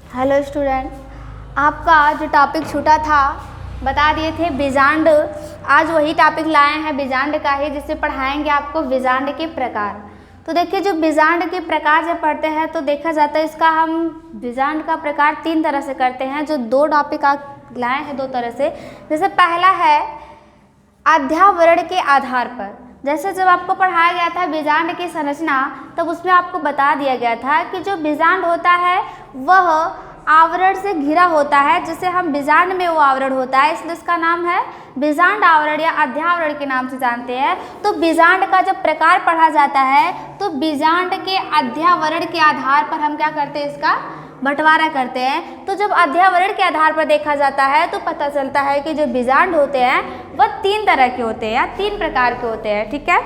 Hello student, आपका जो topic छूटा था बता दिए थे बीजांड। आज वही टॉपिक लाए हैं बीजांड का ही, जिससे पढ़ाएंगे आपको बीजांड के प्रकार। तो देखिए, जो बीजांड के प्रकार जब पढ़ते हैं तो देखा जाता है इसका हम बीजांड का प्रकार 3 तरह से करते हैं। जो 2 टॉपिक आप लाए हैं 2 तरह से। जैसे पहला है अध्यावरण के आधार पर। जैसे जब आपको पढ़ाया गया था बीजांड की संरचना, तब उसमें आपको बता दिया गया था कि जो बीजांड होता है वह आवरण से घिरा होता है, जिसे हम बीजांड में वो आवरण होता है, इसलिए उसका नाम है बीजांड आवरण या अध्यावरण के नाम से जानते हैं। तो बीजांड का जब प्रकार पढ़ा जाता है तो बीजांड के अध्यावरण के आधार पर हम क्या करते हैं, इसका बंटवारा करते हैं। तो जब अध्यावरण के आधार पर देखा जाता है तो पता चलता है कि जो बीजांड होते हैं वह 3 तरह के होते हैं या 3 प्रकार के होते हैं। ठीक है,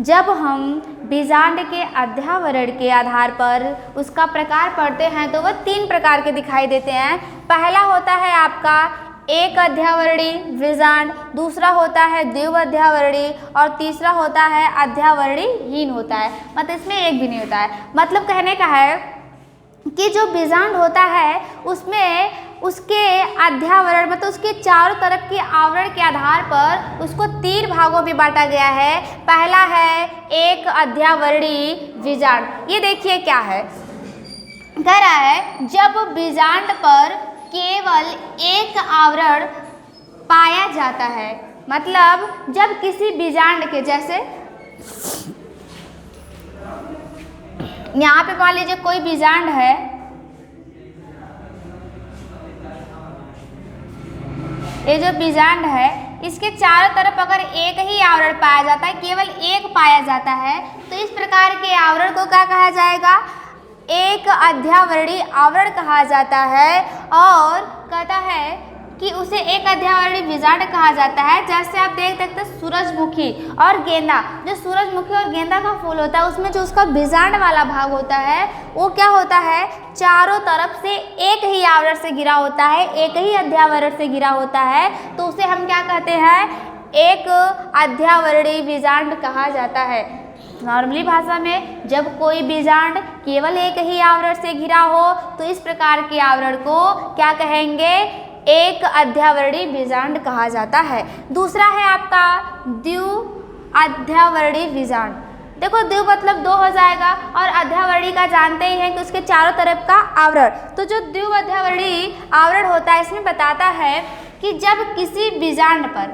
जब हम बीजांड के अध्यावरण के आधार पर उसका प्रकार पढ़ते हैं तो वह 3 प्रकार के दिखाई देते हैं। पहला होता है आपका एक अध्यावरणी बीजांड, दूसरा होता है द्विअध्यावरणी और तीसरा होता है अध्यावरणीहीन होता है। मतलब इसमें एक भी नहीं होता है। मतलब कहने का है कि जो बीजांड होता है उसमें उसके अध्यावरण मतलब उसके चारों तरफ के आवरण के आधार पर उसको 3 भागों में बांटा गया है। पहला है एक अध्यावरणी बीजांड। ये देखिए क्या है, कह रहा है जब बीजांड पर केवल एक आवरण पाया जाता है। मतलब जब किसी बीजांड के, जैसे यहाँ पे मान लीजिए कोई बीजांड है, ये जो बीजांड है इसके चारों तरफ अगर एक ही आवरण पाया जाता है, केवल एक पाया जाता है, तो इस प्रकार के आवरण को क्या कहा जाएगा, एक अध्यावरणी आवरण कहा जाता है। और कहता है कि उसे एक अध्यावरणी बीजांड कहा जाता है। जैसे आप देख सकते हैं सूरजमुखी और गेंदा, जो सूरजमुखी और गेंदा का फूल होता है उसमें जो उसका बीजांड वाला भाग होता है वो क्या होता है, चारों तरफ से एक ही आवरण से घिरा होता है, एक ही अध्यावरण से घिरा होता है। तो उसे हम क्या कहते हैं, एक अध्यावरणी बीजांड कहा जाता है। नॉर्मली भाषा में जब कोई बीजांड केवल एक ही आवरण से घिरा हो तो इस प्रकार के आवरण को क्या कहेंगे, एक अध्यावरणी बीजांड कहा जाता है। दूसरा है आपका द्विअध्यावरणी बीजांड। देखो द्वि मतलब 2 हो जाएगा और अध्यावरणी का जानते ही हैं कि उसके चारों तरफ का आवरण। तो जो द्विअध्यावरणी आवरण होता है इसमें बताता है कि जब किसी बीजांड पर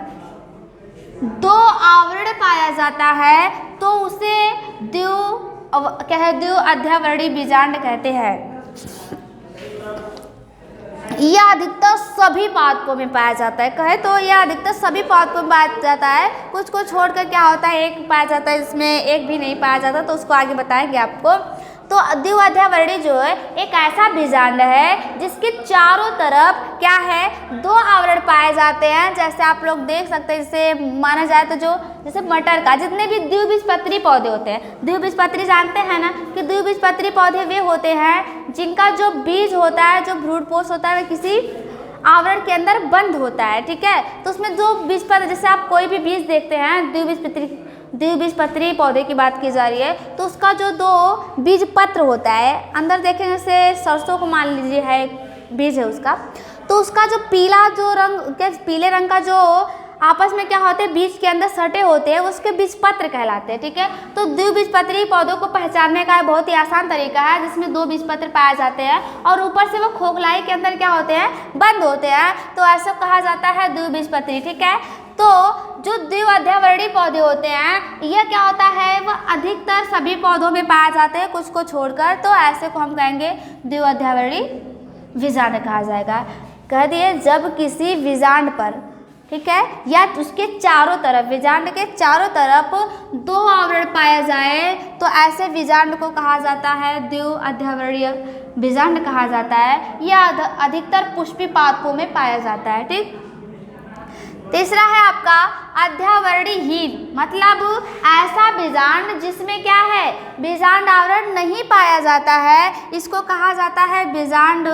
2 आवरण पाया जाता है तो उसे द्विअध्यावरणी बीजांड कहते हैं। यह अधिकतर सभी पादपों में पाया जाता है। कहे तो यह अधिकतर सभी पादपों में पाया जाता है। कुछ को छोड़कर क्या होता है, एक पाया जाता है, इसमें एक भी नहीं पाया जाता, तो उसको आगे बताएंगे आपको। तो द्विअध्यावरणी जो है एक ऐसा बीजांड है जिसके चारों तरफ क्या है, 2 आवरण पाए जाते हैं। जैसे आप लोग देख सकते हैं, जैसे माना जाए तो जो जैसे मटर का जितने भी द्विबीजपत्री पौधे होते हैं, द्विबीजपत्री जानते हैं ना कि द्विबीजपत्री पौधे वे होते हैं जिनका जो बीज होता है, जो भ्रूणपोष होता है, वह किसी आवरण के अंदर बंद होता है। ठीक है, तो उसमें जो बीजपत्र, जैसे आप कोई भी बीज देखते हैं, द्विबीजपत्री पौधे की बात की जा रही है, तो उसका जो 2 बीज पत्र होता है, अंदर देखेंगे जैसे सरसों को मान लीजिए है बीज है उसका, तो उसका जो पीला जो रंग, पीले रंग का जो आपस में क्या होते हैं, बीज के अंदर सटे होते हैं, उसके बीज पत्र कहलाते हैं। ठीक है, तो द्विबीजपत्री पौधों को पहचानने का बहुत ही आसान तरीका है, जिसमें 2 बीज पत्र पाए जाते हैं और ऊपर से वो खोखलाई के अंदर क्या होते हैं, बंद होते हैं, तो ऐसा कहा जाता है द्विबीजपत्री। ठीक है, तो जो द्विअध्यावरणी पौधे होते हैं यह क्या होता है, वह अधिकतर सभी पौधों में पाए जाते हैं, कुछ को छोड़कर, तो ऐसे को हम कहेंगे द्विअध्यावरणी बीजांड कहा जाएगा। कह दिए जब किसी बीजांड पर, ठीक है, या उसके चारों तरफ, बीजांड के चारों तरफ 2 आवरण पाया जाए तो ऐसे बीजांड को कहा जाता है द्विअध्यावरणीय बीजांड कहा जाता है। यह अधिकतर पुष्पी पादपों में पाया जाता है। ठीक, तीसरा है आपका अध्यावरणीहीन। मतलब ऐसा बीजांड जिसमें क्या है, बीजांड आवरण नहीं पाया जाता है, इसको कहा जाता है बीजांड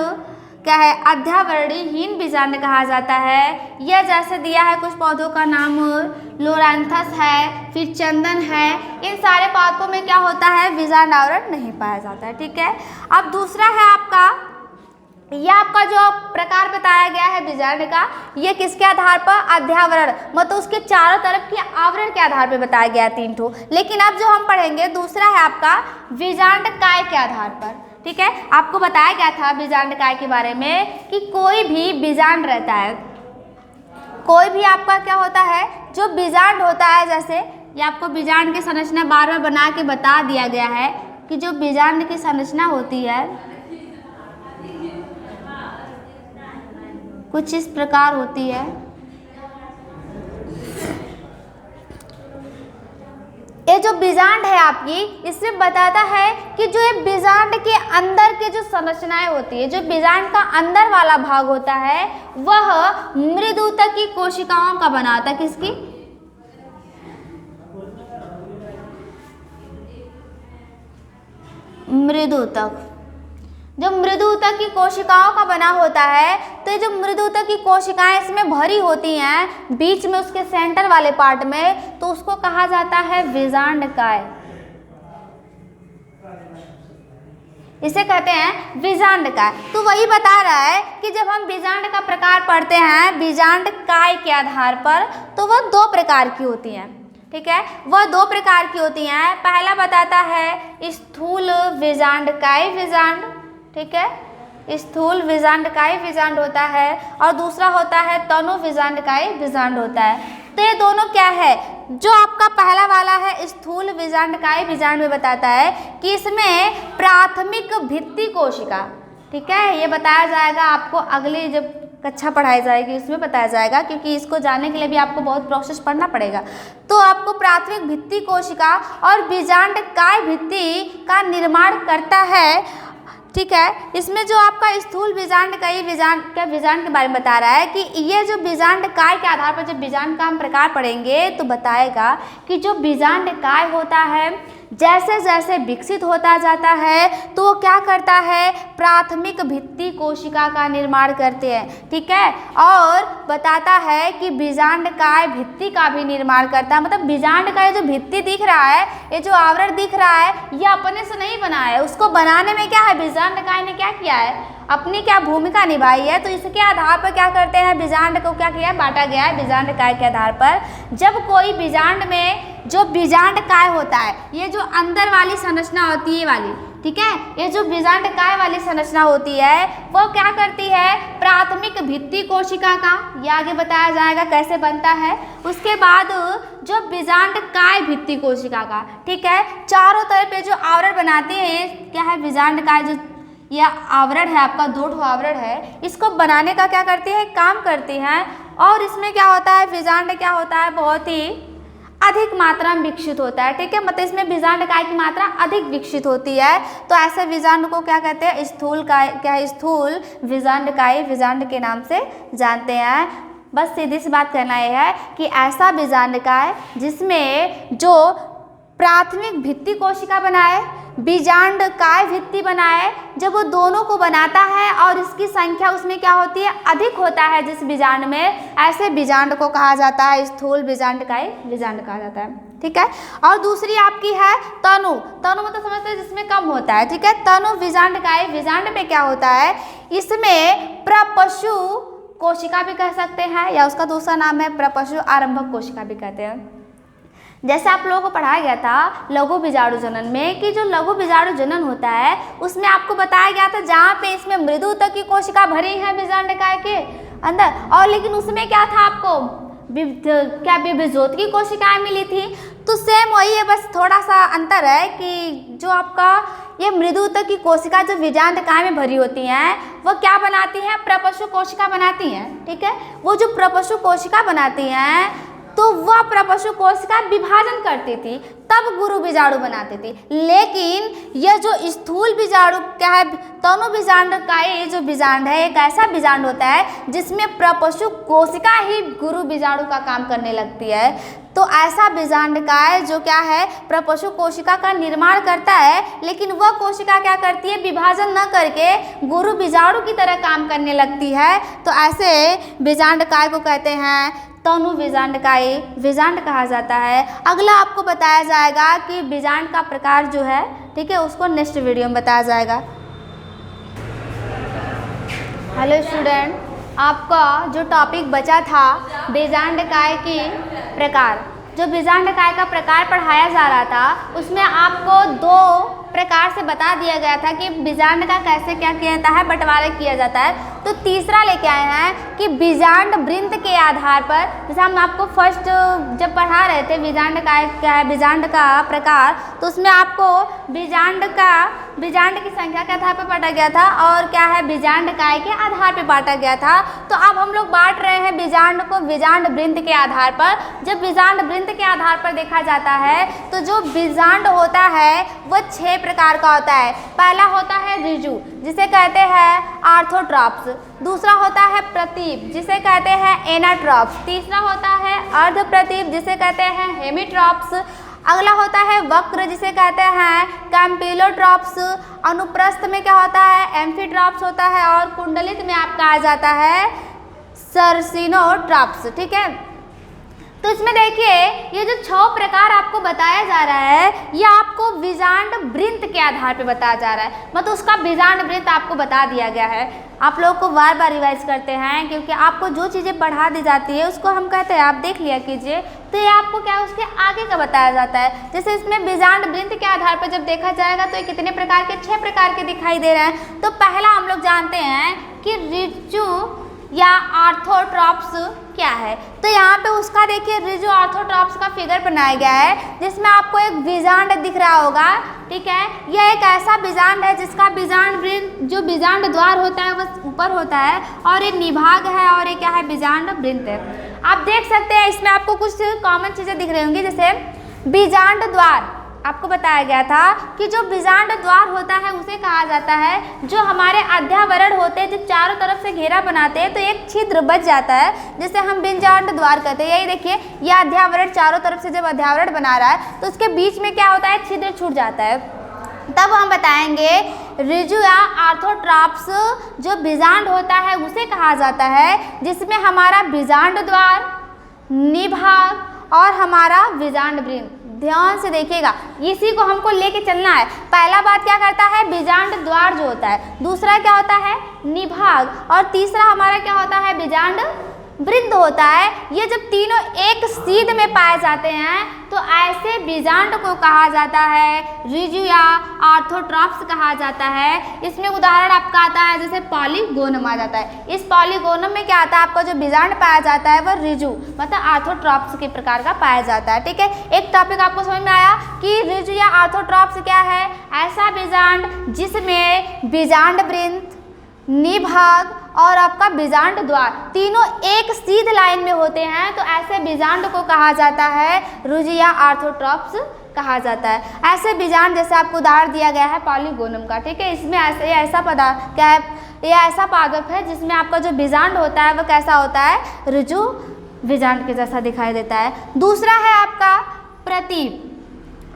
क्या है, अध्यावरणीहीन बीजांड कहा जाता है। यह जैसे दिया है कुछ पौधों का नाम लोरांथस है, फिर चंदन है, इन सारे पादपों में क्या होता है, बीजांड आवरण नहीं पाया जाता है। ठीक है, अब दूसरा है आपका यह आपका जो प्रकार बताया गया है बीजांड का, ये किसके आधार पर? अध्यावरण, मतलब उसके चारों तरफ के आवरण के आधार पर बताया गया 3 ठो। लेकिन अब जो हम पढ़ेंगे दूसरा है आपका बीजांड काय के आधार पर। ठीक है, आपको बताया गया था बीजांड काय के बारे में कि कोई भी बीजांड रहता है, कोई भी आपका क्या होता है जो बीजांड होता है, जैसे ये आपको बीजांड की संरचना बार बार बना के बता दिया गया है कि जो बीजांड की संरचना होती है कुछ इस प्रकार होती है। ये जो बीजांड है आपकी, इसमें बताता है कि जो ये बीजांड के अंदर के जो संरचनाएं होती है, जो बीजांड का अंदर वाला भाग होता है वह मृदुतक की कोशिकाओं का बना होता है। किसकी? मृदुतक। जो मृदुतक की कोशिकाओं का बना होता है, तो ये जो मृदुतक की कोशिकाएं इसमें भरी होती हैं बीच में उसके सेंटर वाले पार्ट में, तो उसको कहा जाता है बीजांडकाय। इसे कहते हैं बीजांडकाय। तो वही बता रहा है कि जब हम बीजांड का प्रकार पढ़ते हैं बीजांडकाय के आधार पर, तो वह 2 प्रकार की होती हैं। ठीक है, वह 2 प्रकार की होती हैं। पहला बताता है स्थूल बीजांडकाय बीजांड। ठीक है, स्थूल बीजांडकाय बीजांड होता है, और दूसरा होता है तनु बीजांडकाय बीजांड होता है। तो ये दोनों क्या है? जो आपका पहला वाला है स्थूल बीजांडकाय बीजांड में बताता है कि इसमें प्राथमिक भित्ति कोशिका, ठीक है, ये बताया जाएगा आपको अगली जब कक्षा पढ़ाई जाएगी उसमें बताया जाएगा, क्योंकि इसको जानने के लिए भी आपको बहुत प्रोसेस पढ़ना पड़ेगा। तो आपको प्राथमिक भित्ति कोशिका और बीजांडकाय भित्ति का निर्माण करता है। ठीक है, इसमें जो आपका स्थूल बीजांडकाय बीजांड के बारे में बता रहा है कि ये जो बीजांडकाय के आधार पर जब बीजांड का हम प्रकार पढ़ेंगे तो बताएगा कि जो बीजांडकाय होता है जैसे जैसे विकसित होता जाता है तो वो क्या करता है? प्राथमिक भित्ति कोशिका का निर्माण करते हैं। ठीक है, और बताता है कि बीजांडकाय भित्ति का भी निर्माण करता है। मतलब बीजांड का ये जो भित्ति दिख रहा है, ये जो आवरण दिख रहा है, ये अपने से नहीं बना है। उसको बनाने में क्या है, बीजांडकाय ने क्या किया है? अपनी क्या भूमिका निभाई है। तो इसके आधार पर क्या करते हैं, बीजांड को क्या किया, बांटा गया है बीजांडकाय के आधार पर। जब कोई बीजांड में जो बीजांडकाय होता है, ये जो अंदर वाली संरचना होती है ये वाली, ठीक है, ये जो बीजांडकाय वाली संरचना होती है वो क्या करती है? प्राथमिक भित्ति कोशिका का, ये आगे बताया जाएगा कैसे बनता है। उसके बाद जो बीजांडकाय भित्ति कोशिका का, ठीक है, चारों तरफ पे जो आवरण बनाती है ये क्या है? बीजांडकाय जो यह आवरण है आपका 2 आवरण है, इसको बनाने का क्या करती है? काम करती हैं। और इसमें क्या होता है? बीजांड क्या होता है? बहुत ही अधिक मात्रा में विकसित होता है। ठीक है, मतलब इसमें बीजांडकाय की मात्रा अधिक विकसित होती है। तो ऐसे बीजांड को क्या कहते हैं? स्थूल काय, क्या है? स्थूल बीजांडकाय बीजांड के नाम से जानते हैं। बस सीधी सी बात कहना यह है कि ऐसा बीजांडकाय जिसमें जो प्राथमिक भित्ति कोशिका बनाए, बीजांडकाय भित्ति बनाए, जब वो दोनों को बनाता है और इसकी संख्या उसमें क्या होती है? अधिक होता है जिस बीजांड में, ऐसे बीजांड को कहा जाता है स्थूल बीजांडकाय बीजांड कहा जाता है। ठीक है, और दूसरी आपकी है तनु। तनु मतलब समझते हैं जिसमें कम होता है। ठीक है, तनु बीजांडकाय बीजांड में क्या होता है? इसमें प्रपशु कोशिका भी कह सकते हैं, या उसका दूसरा नाम है प्रपशु आरंभक कोशिका भी कहते हैं। जैसे आप लोगों को पढ़ाया गया था लघु बीजाणु जनन में कि जो लघु बीजाणु जनन होता है उसमें आपको बताया गया था जहाँ पे इसमें मृदुतक की कोशिका भरी है बीजांडकाय के अंदर, और लेकिन उसमें क्या था आपको? क्या विभेजोत की कोशिकाएं मिली थी। तो सेम वही है, बस थोड़ा सा अंतर है कि जो आपका ये मृदुतक की कोशिका जो बीजांडकाय में भरी होती हैं वो क्या बनाती हैं? प्रपशु कोशिका बनाती हैं। ठीक है, वो जो प्रपशु कोशिका बनाती हैं तो वह प्रपशु कोशिका विभाजन करती थी, तब गुरु बीजाणु बनाती थी। लेकिन यह जो स्थूल बीजाणु क्या है? तनु बीजांडकाय ये जो बीजांड है एक ऐसा बीजांड होता है जिसमें प्रपशु कोशिका ही गुरु बीजाणु का काम करने लगती है। तो ऐसा बीजांडकाय जो क्या है? प्रपशु कोशिका का निर्माण करता है, लेकिन वह कोशिका क्या करती है? विभाजन न करके गुरु बीजाणु की तरह काम करने लगती है। तो ऐसे बीजांडकाय को कहते हैं तनु बीजांडकाय बीजांड कहा जाता है। अगला आपको बताया जाएगा कि बीजांड का प्रकार जो है, ठीक है, उसको नेक्स्ट वीडियो में बताया जाएगा। हेलो स्टूडेंट, आपका जो टॉपिक बचा था बीजांडकाय की प्रकार, जो बीजांडकाय का प्रकार पढ़ाया जा रहा था उसमें आपको दो प्रकार से बता दिया गया था कि बीजांड का कैसे क्या किया जाता है, बंटवारा किया जाता है। तो तीसरा लेके आए हैं कि बीजांड वृंत के आधार पर, जैसे हम आपको फर्स्ट जब पढ़ा रहे थे बीजांडकाय क्या है, बीजांड का प्रकार, तो उसमें आपको बीजांड की संख्या के आधार पर बांटा गया था और क्या है बीजांडकाय के आधार पर बांटा गया था। तो अब हम लोग बांट रहे हैं बीजांड को बीजांड वृंत के आधार पर। जब बीजांड वृंत के आधार पर देखा जाता है तो जो बीजांड होता है वो 6 प्रकार का होता है। पहला होता है ऋजु, जिसे कहते हैं आर्थोट्रॉप्स। दूसरा होता है प्रतीप, जिसे कहते हैं एनाट्रॉप्स। तीसरा होता है अर्ध प्रतीप, जिसे कहते हैं हेमीट्रॉप्स। अगला होता है वक्र, जिसे कहते हैं कैम्पिलोट्रॉप्स। अनुप्रस्थ में क्या होता है एम्फीट्रॉप्स होता है और कुंडलित में आपका आ जाता है सर्सिनोट्रॉप्स। ठीक है, तो इसमें देखिए ये जो 6 प्रकार आपको बताया जा रहा है ये आपको बीजांड वृंत के आधार पे बताया जा रहा है, मतलब उसका बीजांड वृंत आपको बता दिया गया है। आप लोग को बार बार रिवाइज करते हैं क्योंकि आपको जो चीज़ें पढ़ा दी जाती है उसको हम कहते हैं आप देख लिया कीजिए, तो ये आपको क्या उसके आगे का बताया जाता है। जैसे इसमें बीजांड वृंत के आधार पर जब देखा जाएगा तो ये कितने प्रकार के 6 प्रकार के दिखाई दे रहे हैं। तो पहला हम लोग जानते हैं कि ऋजु या आर्थोट्रॉप्स क्या है। तो यहाँ पे उसका देखिए ऋजु आर्थोट्रॉप्स का फिगर बनाया गया है जिसमें आपको एक बीजांड दिख रहा होगा। ठीक है, यह एक ऐसा बीजांड है जिसका बीजांड वृंत, जो बीजांड द्वार होता है वो ऊपर होता है और ये निभाग है और ये क्या है बीजांड वृंत है। आप देख सकते हैं इसमें आपको कुछ कॉमन चीज़ें दिख रही होंगी, जैसे बीजांड द्वार आपको बताया गया था कि जो बीजांड द्वार होता है उसे कहा जाता है जो हमारे अध्यावरण होते हैं, जो चारों तरफ से घेरा बनाते हैं तो एक छिद्र बच जाता है जिसे हम बीजांड द्वार कहते हैं। यही देखिए यह अध्यावरण चारों तरफ से जब अध्यावरण बना रहा है तो उसके बीच में क्या होता है छिद्र छूट जाता है। तब हम बताएंगे ऋजु या आर्थोट्रॉप्स जो बीजांड होता है उसे कहा जाता है जिसमें हमारा बीजांड द्वार, निभाग और हमारा बीजांड वृंत। ध्यान से देखिएगा, इसी को हमको लेके चलना है। पहला बात क्या करता है बीजांड द्वार जो होता है, दूसरा क्या होता है निभाग और तीसरा हमारा क्या होता है बीजांड वृंत होता है। ये जब तीनों एक सीध में पाए जाते हैं तो ऐसे बीजांड को कहा जाता है ऋजु या आर्थोट्रॉप्स कहा जाता है। इसमें उदाहरण आपका आता है जैसे पॉलीगोनम आ जाता है। इस पॉलीगोनम में क्या आता है आपका जो बीजांड पाया जाता है वह ऋजु मतलब आर्थोट्रॉप्स के प्रकार का पाया जाता है। ठीक है, एक टॉपिक आपको समझ में आया कि ऋजु या आर्थोट्रॉप्स क्या है, ऐसा बीजांड जिसमें बीजांड वृंत, निभाग और आपका बीजांड द्वार तीनों एक सीध लाइन में होते हैं तो ऐसे बीजांड को कहा जाता है ऋजु या आर्थोट्रॉप्स कहा जाता है। ऐसे बीजांड जैसे आपको उदाहरण दिया गया है पॉलीगोनम का। ठीक है, इसमें ऐसा पदार्थ क्या है, ये ऐसा पादप है जिसमें आपका जो बीजांड होता है वो कैसा होता है ऋजु बीजांड के जैसा दिखाई देता है। दूसरा है आपका प्रतीप,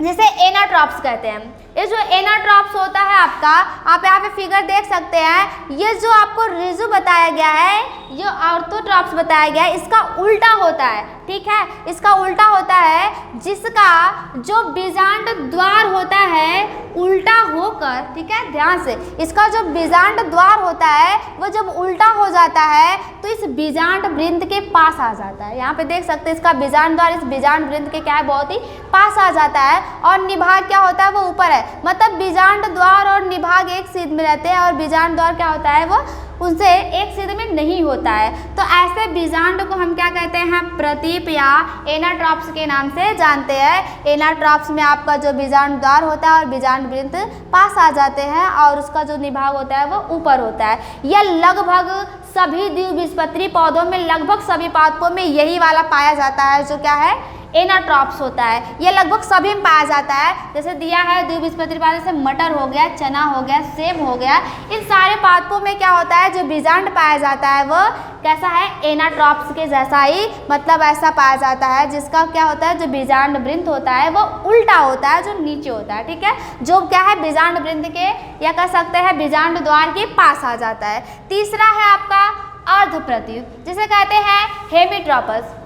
जिसे एनाट्रॉप्स कहते हैं। ये जो एनाट्रॉप्स होता है आपका, आप यहाँ पे फिगर देख सकते हैं, ये जो आपको ऋजु बताया गया है, जो आर्थोट्रॉप्स बताया गया है, इसका उल्टा होता है। ठीक है, इसका उल्टा होता है जिसका जो बीजांड द्वार होता है उल्टा होकर, ठीक है ध्यान से, इसका जो बीजांड द्वार होता है वो जब उल्टा हो जाता है तो इस बीजांड वृंत के पास आ जाता है। यहाँ पे देख सकते हैं इसका बीजांड द्वार इस बीजांड वृंत के क्या है बहुत ही पास आ जाता है और निभाग क्या होता है वो ऊपर है। मतलब बीजांड द्वार और निभाग एक सीध में रहते हैं और बीजांड द्वार क्या होता है वो उनसे एक सीध में नहीं होता है। तो ऐसे बीजांड को हम क्या कहते हैं प्रतीप या एनाट्रॉप्स के नाम से जानते हैं। एनाट्रॉप्स में आपका जो बीजांड द्वार होता है और बीजांड वृंत पास आ जाते हैं और उसका जो निभाग होता है वो ऊपर होता है। यह लगभग सभी द्विबीजपत्री पौधों में, लगभग सभी पादपों में यही वाला पाया जाता है जो क्या है एनाट्रॉप्स होता है। ये लगभग सभी में पाया जाता है, जैसे दिया है द्विबीजपत्री पादप जैसे मटर हो गया, चना हो गया, सेब हो गया, इन सारे पादपों में क्या होता है जो बीजांड पाया जाता है वो कैसा है एनाट्रॉप्स के जैसा ही, मतलब ऐसा पाया जाता है जिसका क्या होता है जो बीजांड वृंत होता है वो उल्टा होता है जो नीचे होता है। ठीक है, जो क्या है बीजांड वृंत के या कह सकते हैं बीजांड द्वार के पास आ जाता है। तीसरा है आपका अर्ध प्रतीप, जिसे कहते हैं हेमीट्रॉपस।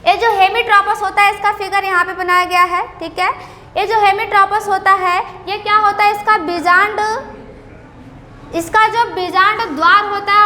ये जो हेमीट्रॉपस होता है इसका फिगर यहाँ पे बनाया गया है। ठीक है, ये जो हेमीट्रॉपस होता है ये क्या होता है इसका बीजांड, इसका जो बीजांड द्वार होता है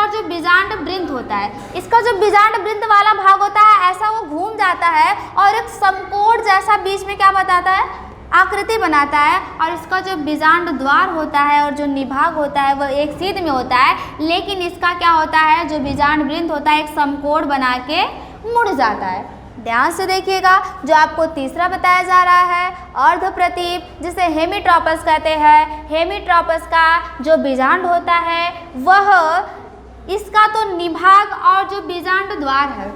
होता है। इसका जो बीजांड वृंत वाला भाग होता है ऐसा वो घूम जाता है और एक समकोण जैसा बीच में क्या बताता है, आकृति बनाता है। और इसका जो बीजांड द्वार होता है और जो निभाग होता है वह एक सीध में होता है, लेकिन इसका क्या होता है, जो बीजांड वृंत होता है एक समकोण बना के मुड़ जाता है। ध्यान से देखिएगा, जो आपको तीसरा बताया जा रहा है अर्धप्रतीप, जिसे हेमिट्रोपस कहते हैं। हेमिट्रोपस का जो बीजांड होता है वह, इसका तो निभाग और जो बीजांड द्वार है,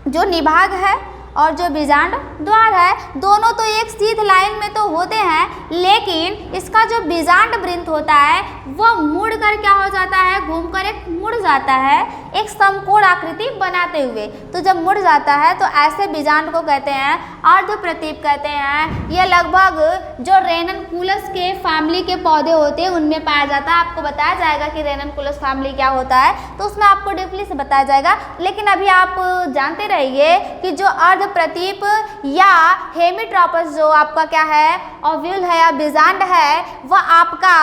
जो निभाग है और जो बीजांड द्वार है दोनों तो एक सीध लाइन में तो होते हैं, लेकिन इसका जो बीजांड वृंत होता है वह मुड़कर क्या हो जाता है, घूमकर एक मुड़ जाता है एक समकोण आकृति बनाते हुए। तो जब मुड़ जाता है तो ऐसे बीजांड को कहते हैं अर्धप्रतीप कहते हैं। यह लगभग जो रेननकुलस के फैमिली के पौधे होते हैं उनमें पाया जाता है। आपको बताया जाएगा कि रेननकुलस फैमिली क्या होता है, तो उसमें आपको डीपली से बताया जाएगा। लेकिन अभी आप जानते रहिए कि जो अर्धप्रतीप या हेमिट्रोपस जो आपका क्या है, ओव्यूल है या बीजांड है, वह आपका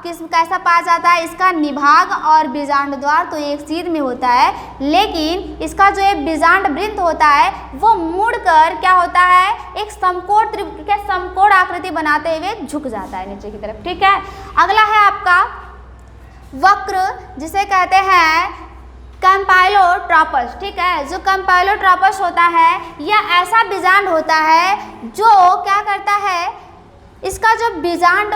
कैसा पाया जाता है, इसका निभाग और बीजांड द्वार तो एक सीध में होता है, लेकिन इसका जो एक बीजांड वृंत होता है वो मुड़कर क्या होता है, एक समकोण आकृति बनाते हुए झुक जाता है नीचे की तरफ। ठीक है, अगला है आपका वक्र, जिसे कहते हैं कैम्पाइलोट्रोपस। ठीक है, जो कैम्पाइलोट्रोपस होता है यह ऐसा बीजांड होता है जो क्या करता है, इसका जो बीजांड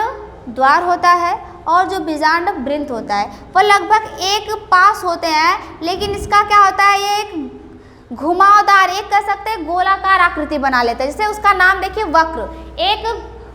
द्वार होता है और जो बीजांड वृंत होता है वह लगभग एक पास होते हैं, लेकिन इसका क्या होता है, ये एक घुमावदार, एक कह सकते हैं गोलाकार आकृति बना लेता है। जैसे उसका नाम देखिए वक्र, एक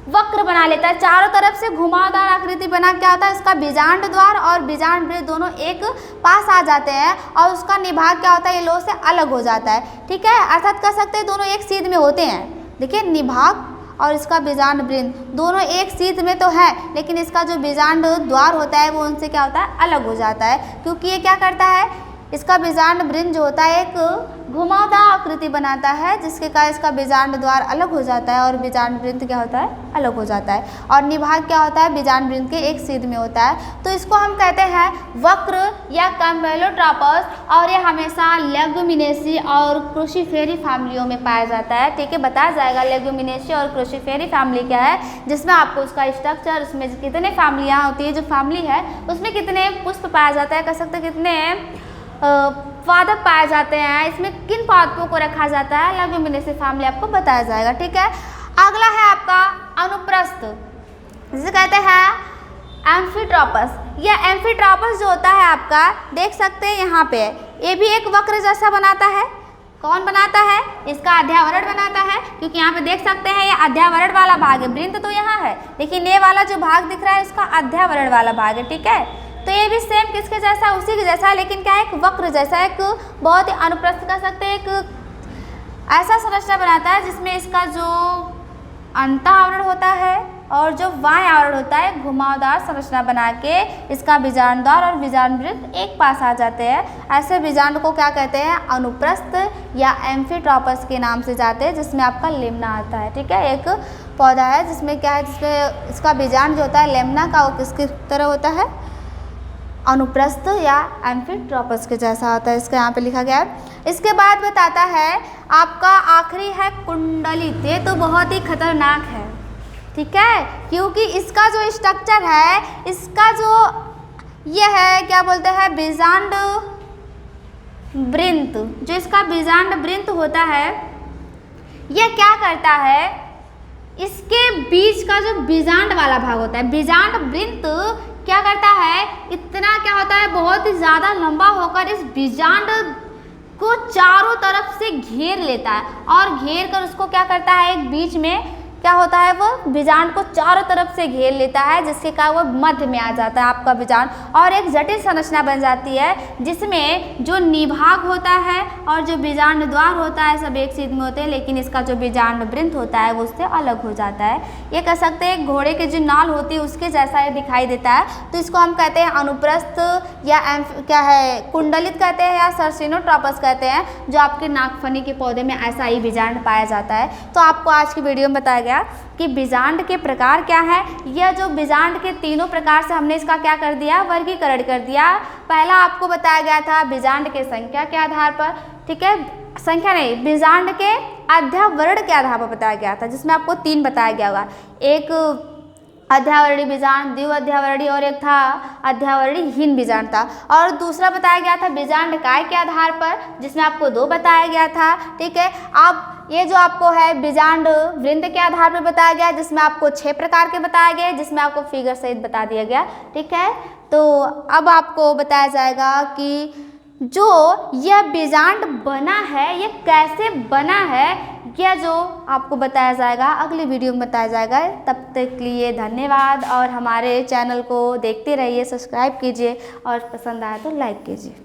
वक्र बना लेता है, चारों तरफ से घुमावदार आकृति बना क्या होता है, उसका बीजांड द्वार और बीजांड वृंत दोनों एक पास आ जाते हैं और उसका निभाग क्या होता है, ये लो से अलग हो जाता है। ठीक है, अर्थात कह सकते हैं दोनों एक सीध में होते हैं। देखिए निभाग और इसका बीजांड वृंत दोनों एक सीध में तो है, लेकिन इसका जो बीजांड द्वार होता है वो उनसे क्या होता है, अलग हो जाता है, क्योंकि ये क्या करता है, इसका बीजांड वृंत जो होता है एक घुमावदार आकृति बनाता है, जिसके कारण इसका बीजांड द्वार अलग हो जाता है और बीजांड वृंत क्या होता है, अलग हो जाता है। और निभाग क्या होता है, बीजांड वृंत के एक सीध में होता है। तो इसको हम कहते हैं वक्र या कैम्पाइलोट्रोपस, और ये हमेशा लेग्यूमिनेसी और क्रूसीफेरी फैमिलियों में पाया जाता है। ठीक है, बताया जाएगा लेग्यूमिनेसी और क्रूसीफेरी फैमिली क्या है, जिसमें आपको उसका स्ट्रक्चर, उसमें कितने फैमिलियाँ होती है, जो फैमिली है उसमें कितने पुष्प पाया जाता है, कह सकते हैं कितने पादप पाए जाते हैं, इसमें किन पादपों को रखा जाता है, लेग्यूमिनेसी फैमिली आपको बताया जाएगा। ठीक है, अगला है आपका अनुप्रस्थ, जिसे कहते हैं एम्फीट्रोपस। यह एम्फीट्रोपस जो होता है आपका देख सकते हैं यहाँ पे, ये भी एक वक्र जैसा बनाता है। कौन बनाता है, इसका अध्यावरण बनाता है, क्योंकि यहाँ पे देख सकते हैं ये अध्यावरण वाला भाग है, वृंत तो यहाँ है, लेकिन ये वाला जो भाग दिख रहा है इसका अध्यावरण वाला भाग है। ठीक है, तो ये भी सेम किसके जैसा, उसी के जैसा है, लेकिन क्या है, एक वक्र जैसा, एक बहुत ही अनुप्रस्थ कर सकते हैं, एक ऐसा संरचना बनाता है जिसमें इसका जो अंतः आवरण होता है और जो बाह्य आवरण होता है घुमावदार संरचना बना के इसका बीजांड द्वार और बीजांड वृंत एक पास आ जाते हैं। ऐसे बीजांड को क्या कहते हैं, अनुप्रस्थ या एम्फीट्रोपस के नाम से जाते हैं, जिसमें आपका लेमना आता है। ठीक है, एक पौधा है जिसमें क्या है, जिसमें इसका बीजांड जो होता है लेमना का, वो किसकी तरह होता है, अनुप्रस्थ या एम्फीट्रोपस के जैसा होता है, इसका यहाँ पे लिखा गया है। इसके बाद बताता है आपका आखिरी है कुंडलित। ये तो बहुत ही खतरनाक है, ठीक है, क्योंकि इसका जो स्ट्रक्चर है, इसका जो ये है क्या बोलते हैं, बीजांड वृंत, जो इसका बीजांड वृंत होता है यह क्या करता है, इसके बीच का जो बीजांड वाला भाग होता है, बीजांड वृंत क्या करता है, इतना क्या होता है, बहुत ही ज़्यादा लंबा होकर इस बीजांड को चारों तरफ से घेर लेता है और घेर कर उसको क्या करता है, एक बीच में क्या होता है, वो बीजांड को चारों तरफ से घेर लेता है, जिसके कारण वो मध्य में आ जाता है आपका बीजांड और एक जटिल संरचना बन जाती है, जिसमें जो निभाग होता है और जो बीजांड द्वार होता है सब एक सीध में होते हैं, लेकिन इसका जो बीजांड वृंत होता है वो उससे अलग हो जाता है। ये कह सकते हैं घोड़े के जो नाल होती है उसके जैसा ये दिखाई देता है, तो इसको हम कहते हैं अनुप्रस्थ या क्या है, कुंडलित कहते हैं या सर्सिनोट्रोपस कहते हैं, जो आपके नागफनी के पौधे में ऐसा ही बीजांड पाया जाता है। तो आपको आज की वीडियो में बताया गया गया कि बीजांड के प्रकार क्या है। यह जो बीजांड के तीनों प्रकार से हमने इसका क्या कर दिया, वर्गीकरण कर दिया। पहला आपको बताया गया था बीजांड के संख्या के आधार पर, ठीक है, संख्या नहीं, बीजांड के अध्यावरण के आधार पर बताया गया था, जिसमें आपको 3 बताया गया होगा, एक अध्यावरणीय बीजांड, द्विअध्यावरणीय और एक था अध्यावरणीहीन बीजांड था। और दूसरा बताया गया था बीजांड काय के आधार पर, जिसमें आपको 2 बताया गया था, ठीक है। अब ये जो आपको है बीजांड वृंद के आधार पर बताया गया, जिसमें आपको 6 प्रकार के बताए गए, जिसमें आपको फिगर सहित बता दिया गया, ठीक है। तो अब आपको बताया जाएगा कि जो यह बीजांड बना है ये कैसे बना है, यह जो आपको बताया जाएगा अगले वीडियो में बताया जाएगा। तब तक के लिए धन्यवाद और हमारे चैनल को देखते रहिए, सब्सक्राइब कीजिए और पसंद आया तो लाइक कीजिए।